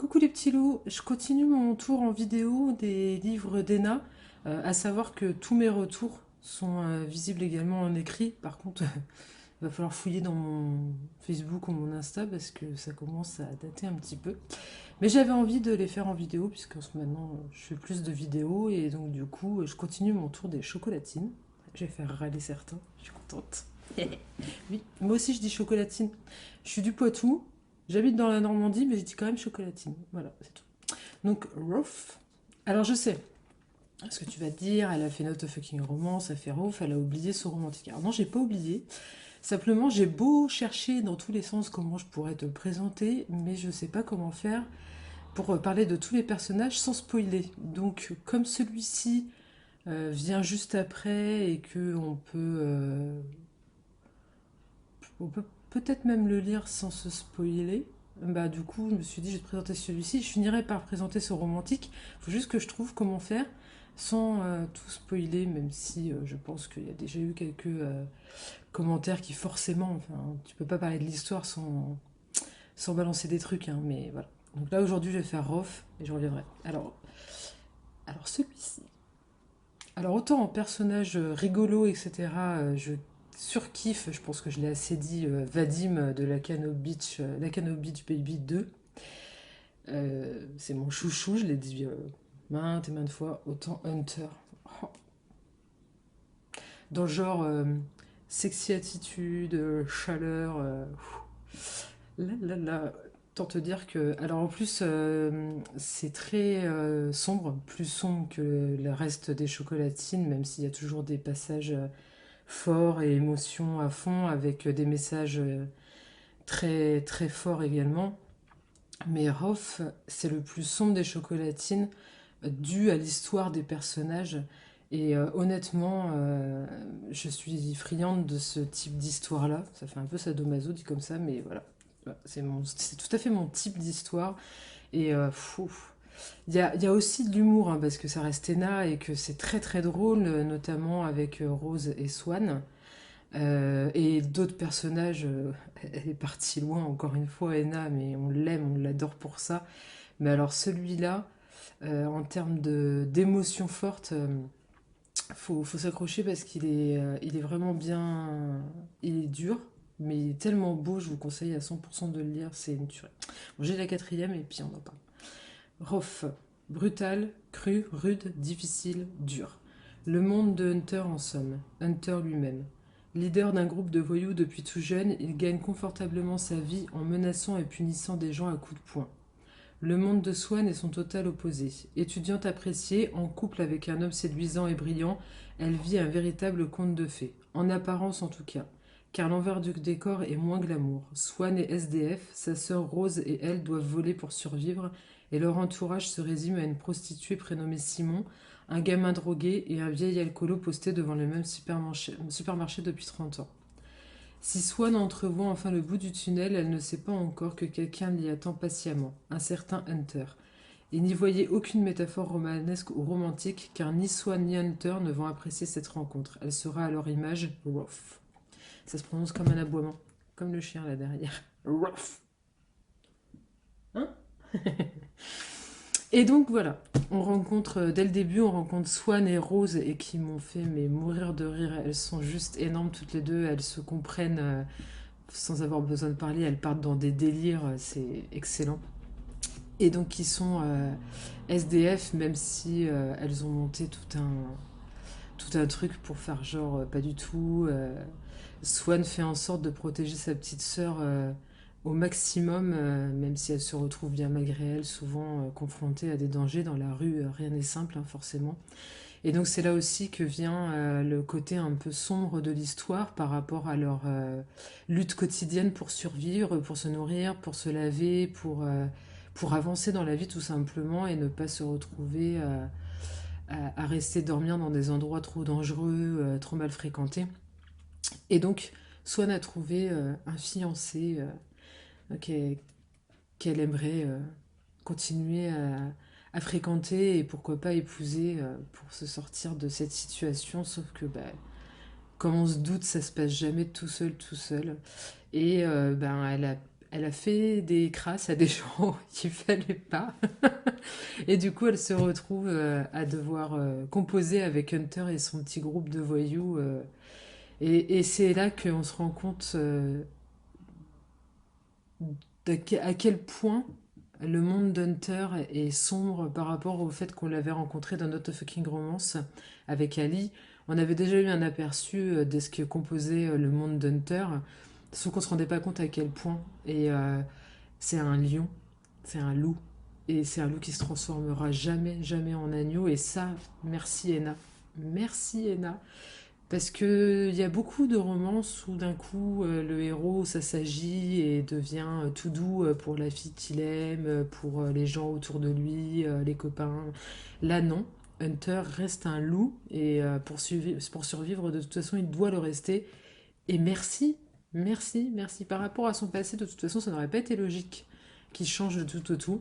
Coucou les petits loups, je continue mon tour en vidéo des livres d'Ena, à savoir que tous mes retours sont visibles également en écrit. Par contre, il va falloir fouiller dans mon Facebook ou mon Insta parce que ça commence à dater un petit peu. Mais j'avais envie de les faire en vidéo puisque maintenant je fais plus de vidéos et donc du coup je continue mon tour des chocolatines. Je vais faire râler certains, je suis contente. Oui, moi aussi je dis chocolatine. Je suis du Poitou, j'habite dans la Normandie, mais je dis quand même chocolatine. Voilà, c'est tout. Donc, Rof. Alors je sais, ce que tu vas te dire, elle a fait Not a Fucking Romance, elle a fait Rof, elle a oublié son romantique. Alors non, j'ai pas oublié. Simplement, j'ai beau chercher dans tous les sens comment je pourrais te le présenter, mais je sais pas comment faire pour parler de tous les personnages sans spoiler. Donc, comme celui-ci vient juste après et que on peut peut-être même le lire sans se spoiler. Bah, du coup, je me suis dit, je vais te présenter celui-ci. Je finirai par présenter ce romantique. Il faut juste que je trouve comment faire sans tout spoiler, même si je pense qu'il y a déjà eu quelques commentaires qui forcément, enfin, tu peux pas parler de l'histoire sans balancer des trucs, hein, mais voilà. Donc là, aujourd'hui, je vais faire Rof et je reviendrai. Alors celui-ci. Alors autant en personnage rigolo, etc., je surkiffe, je pense que je l'ai assez dit, Vadim de Lacano Beach Baby 2. C'est mon chouchou, je l'ai dit maintes et maintes fois, autant Hunter. Oh. Dans le genre sexy attitude, chaleur, là là là. Tant te dire que. Alors en plus, c'est très sombre, plus sombre que le reste des chocolatines, même s'il y a toujours des passages forts et émotions à fond, avec des messages très très forts également. Mais Hoff, c'est le plus sombre des chocolatines, dû à l'histoire des personnages. Et honnêtement, je suis friande de ce type d'histoire-là. Ça fait un peu sadomaso dit comme ça, mais voilà. Voilà, c'est tout à fait mon type d'histoire. Et il y a aussi de l'humour, hein, parce que ça reste Ena et que c'est très très drôle, notamment avec Rose et Swan. Et d'autres personnages, elle est partie loin encore une fois, Ena, mais on l'aime, on l'adore pour ça. Mais alors celui-là, en termes d'émotions fortes, faut s'accrocher parce il est vraiment bien, il est dur, mais il est tellement beau, je vous conseille à 100% de le lire, c'est une tuerie. Bon, j'ai la quatrième et puis on en parle. Rough, brutal, cru, rude, difficile, dur. Le monde de Hunter en somme, Hunter lui-même. Leader d'un groupe de voyous depuis tout jeune, il gagne confortablement sa vie en menaçant et punissant des gens à coups de poing. Le monde de Swan est son total opposé. Étudiante appréciée, en couple avec un homme séduisant et brillant, elle vit un véritable conte de fées, en apparence en tout cas, car l'envers du décor est moins glamour. Swan est SDF, sa sœur Rose et elle doivent voler pour survivre, et leur entourage se résume à une prostituée prénommée Simon, un gamin drogué et un vieil alcoolo posté devant le même supermarché depuis 30 ans. Si Swan entrevoit enfin le bout du tunnel, elle ne sait pas encore que quelqu'un l'y attend patiemment, un certain Hunter. Et n'y voyez aucune métaphore romanesque ou romantique, car ni Swan ni Hunter ne vont apprécier cette rencontre. Elle sera à leur image rough. Ça se prononce comme un aboiement, comme le chien là derrière. Rough. Hein? Et donc voilà, on rencontre, dès le début, on rencontre Swan et Rose et qui m'ont fait mais mourir de rire. Elles sont juste énormes toutes les deux, elles se comprennent sans avoir besoin de parler, elles partent dans des délires, c'est excellent. Et donc qui sont SDF, même si elles ont monté tout un truc pour faire genre pas du tout. Swan fait en sorte de protéger sa petite sœur au maximum, même si elle se retrouve bien malgré elle, souvent confrontée à des dangers dans la rue. Rien n'est simple, hein, forcément. Et donc c'est là aussi que vient le côté un peu sombre de l'histoire par rapport à leur lutte quotidienne pour survivre, pour se nourrir, pour se laver, pour avancer dans la vie tout simplement et ne pas se retrouver à rester dormir dans des endroits trop dangereux, trop mal fréquentés. Et donc Swan a trouvé un fiancé qu'elle qu'elle aimerait continuer à fréquenter et pourquoi pas épouser pour se sortir de cette situation. Sauf que, bah, comme on se doute, ça se passe jamais tout seul, tout seul. Et ben, elle a fait des crasses à des gens qu'il fallait pas. Et du coup, elle se retrouve à devoir composer avec Hunter et son petit groupe de voyous. Et c'est là qu'on se rend compte à quel point le monde d'Hunter est sombre par rapport au fait qu'on l'avait rencontré dans notre fucking romance avec Ali. On avait déjà eu un aperçu de ce que composait le monde d'Hunter, sauf qu'on se rendait pas compte à quel point. Et c'est un lion, c'est un loup. Et c'est un loup qui se transformera jamais, jamais en agneau. Et ça, merci Ena. Merci Ena. Parce que il y a beaucoup de romances où d'un coup le héros ça s'agit et devient tout doux pour la fille qu'il aime, pour les gens autour de lui, les copains. Là non, Hunter reste un loup et pour survivre de toute façon il doit le rester. Et merci, merci, merci. Par rapport à son passé, de toute façon ça n'aurait pas été logique qu'il change de tout au tout.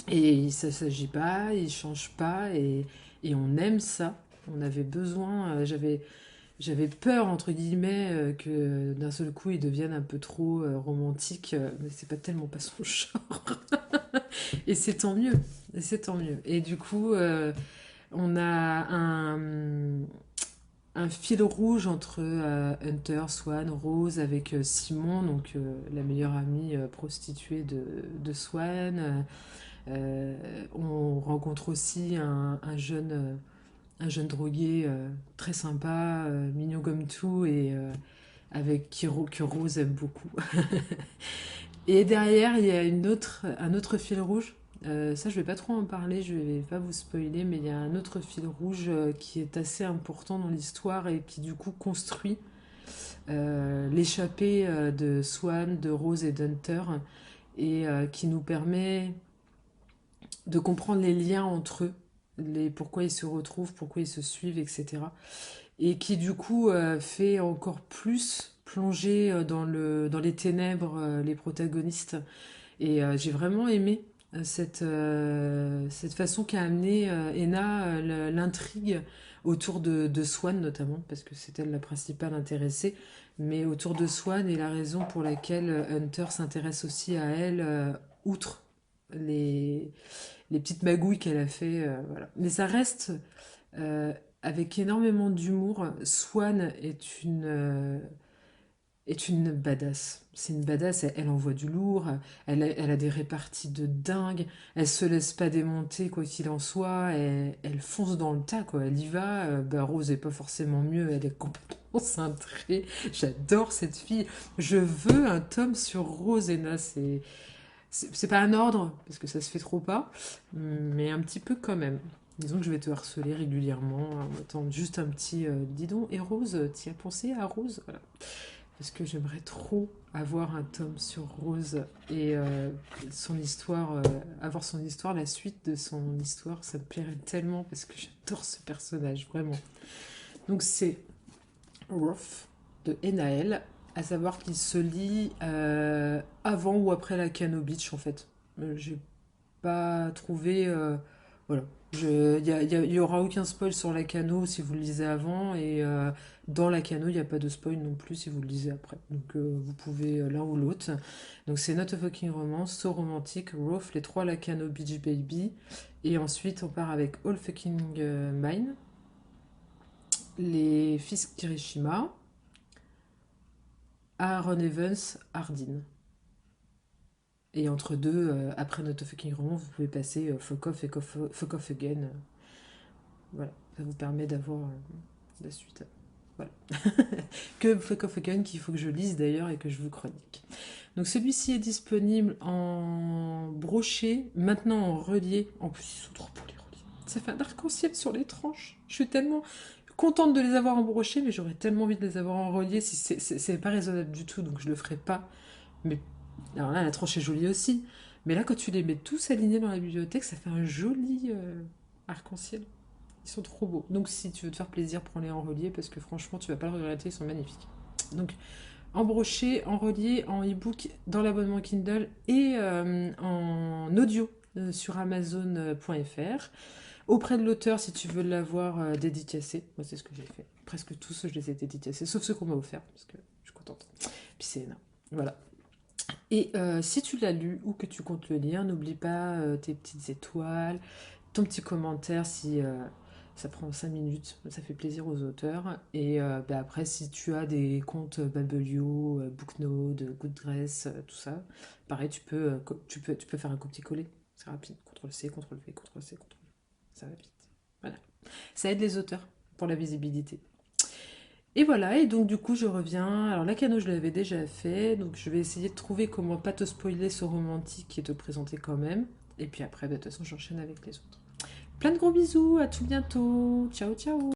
Et ça s'agit pas, il change pas et on aime ça. On avait besoin, j'avais peur, entre guillemets, que d'un seul coup il devienne un peu trop romantique, mais c'est pas tellement pas son genre. Et c'est tant mieux, et c'est tant mieux. Et du coup, on a un fil rouge entre Hunter, Swan, Rose avec Simon, donc la meilleure amie prostituée de Swan. On rencontre aussi un jeune drogué très sympa, mignon comme tout, et avec que Rose aime beaucoup. Et derrière, il y a un autre fil rouge. Ça, je vais pas trop en parler, je vais pas vous spoiler, mais il y a un autre fil rouge qui est assez important dans l'histoire et qui du coup construit l'échappée de Swan, de Rose et d'Hunter et qui nous permet de comprendre les liens entre eux, pourquoi ils se retrouvent, pourquoi ils se suivent, etc. Et qui du coup fait encore plus plonger dans les ténèbres les protagonistes. Et j'ai vraiment aimé cette façon qu'a amené Ena l'intrigue autour de Swan notamment, parce que c'est elle la principale intéressée, mais autour de Swan et la raison pour laquelle Hunter s'intéresse aussi à elle, outre les, les petites magouilles qu'elle a fait. Voilà. Mais ça reste euh, avec énormément d'humour. Swan est une badass. C'est une badass, elle envoie du lourd, elle a des réparties de dingue, elle se laisse pas démonter quoi qu'il en soit, elle fonce dans le tas, quoi. Elle y va, bah, Rose est pas forcément mieux, elle est complètement cintrée. J'adore cette fille. Je veux un tome sur Rose, et là, c'est pas un ordre, parce que ça se fait trop pas, mais un petit peu quand même. Disons que je vais te harceler régulièrement, en mettant juste un petit dis donc, et Rose, t'y as pensé à Rose? Voilà. Parce que j'aimerais trop avoir un tome sur Rose et son histoire, avoir son histoire, la suite de son histoire, ça me plairait tellement parce que j'adore ce personnage, vraiment. Donc c'est Roth de Enael, à savoir qu'il se lit avant ou après la Cano Beach en fait. J'ai pas trouvé. Voilà. Il y aura aucun spoil sur la Cano si vous le lisez avant, et dans la Cano, il n'y a pas de spoil non plus si vous le lisez après. Donc vous pouvez l'un ou l'autre. Donc c'est Not a Fucking Romance, So Romantic, Roth, les trois Lacano Beach Baby. Et ensuite, on part avec All Fucking Mine, les fils Kirishima, Aaron Evans, Hardin. Et entre deux, après Not a Fucking Romance, vous pouvez passer Fuck Off et Fuck Off Again. Voilà, ça vous permet d'avoir la suite. Voilà. Que Fuck Off Again qu'il faut que je lise d'ailleurs et que je vous chronique. Donc celui-ci est disponible en brochet, maintenant en relié. En plus, ils sont trop beaux les reliés. Ça fait un arc-en-ciel sur les tranches. Je suis tellement contente de les avoir en brochet, mais j'aurais tellement envie de les avoir en relié. Si c'est pas raisonnable du tout, donc je le ferai pas. Mais alors là, la tranche est jolie aussi. Mais là, quand tu les mets tous alignés dans la bibliothèque, ça fait un joli arc-en-ciel. Ils sont trop beaux. Donc si tu veux te faire plaisir, prends-les en relié parce que franchement, tu vas pas le regretter, ils sont magnifiques. Donc en brochet, en relié, en e-book, dans l'abonnement Kindle et en audio sur Amazon.fr. Auprès de l'auteur, si tu veux l'avoir dédicacé. Moi, c'est ce que j'ai fait. Presque tous, je les ai dédicacés, sauf ceux qu'on m'a offert parce que je suis contente. Puis c'est énorme. Voilà. Et si tu l'as lu ou que tu comptes le lire, n'oublie pas tes petites étoiles, ton petit commentaire si ça prend 5 minutes, ça fait plaisir aux auteurs. Et bah, après, si tu as des comptes Babelio, Booknode, Goodreads, tout ça, pareil, tu peux faire un copier-coller. C'est rapide. CTRL-C, CTRL-V, CTRL-C, CTRL-V. Ça va vite. Voilà. Ça aide les auteurs pour la visibilité. Et voilà, et donc du coup je reviens. Alors la cano je l'avais déjà fait, donc je vais essayer de trouver comment pas te spoiler ce romantique et te présenter quand même. Et puis après, bah, de toute façon, j'enchaîne avec les autres. Plein de gros bisous, à tout bientôt. Ciao, ciao.